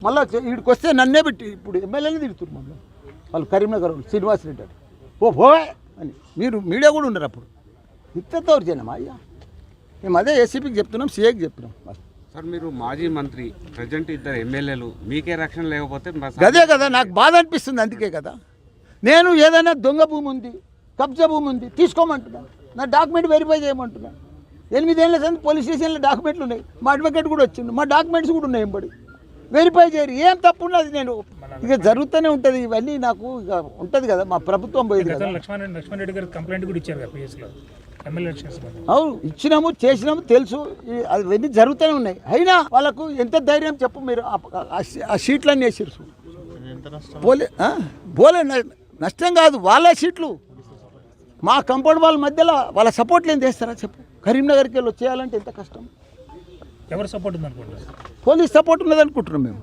మళ్ళీ వీడికి వస్తే నన్నే పెట్టి ఇప్పుడు ఎమ్మెల్యేని తిడుతున్నారు మళ్ళీ వాళ్ళు కరీంనగర్ వాళ్ళు శ్రీనివాస్ రెడ్డి అని పోవే అని మీరు మీడియా కూడా ఉన్నారు అప్పుడు ఇంతతో చేయనమ్మా అయ్యా మేము అదే ఏసీపీకి చెప్తున్నాం సీఏకి చెప్తున్నాం సార్ మీరు మాజీ మంత్రి ప్రజెంట్ ఇద్దరు ఎమ్మెల్యేలు మీకే రక్షణ లేకపోతే అదే కదా నాకు బాధ అనిపిస్తుంది అందుకే కదా నేను ఏదైనా దొంగ భూమి ఉంది కబ్జా భూమి ఉంది తీసుకోమంటున్నా నా డాక్యుమెంట్ వెరిఫై చేయమంటున్నా 8 ఏళ్ళ సంది పోలీస్ స్టేషన్లో డాక్యుమెంట్లు ఉన్నాయి మా అడ్వకేట్ కూడా వచ్చిండు మా డాక్యుమెంట్స్ కూడా ఉన్నాయి ఎంబడి వెరిఫై చేయరు ఏం తప్పు ఉన్నది నేను ఇక జరుగుతూనే ఉంటుంది ఇవన్నీ నాకు ఇక ఉంటుంది కదా మా ప్రభుత్వం పోయింది కదా లక్ష్మణ్ రెడ్డి గారు కంప్లైంట్ కూడా ఇచ్చారు కదా పిఎస్లో ఎమ్మెల్యే అవును ఇచ్చినాము చేసినాము తెలుసు అవన్నీ జరుగుతూనే ఉన్నాయి అయినా వాళ్ళకు ఎంత ధైర్యం చెప్పు మీరు ఆ షీట్లన్నీ వేసారు పోలే నష్టం కాదు వాళ్ళ సీట్లు మా కంపౌండ్ వాళ్ళ మధ్యలో వాళ్ళ సపోర్ట్లు ఏం చేస్తారా చెప్పు కరీంనగర్కి వెళ్ళి వచ్చేయాలంటే ఎంత కష్టం ఎవరు సపోర్ట్ ఉంది అనుకుంటారు పోలీస్ సపోర్ట్ ఉన్నది అనుకుంటున్నాం మేము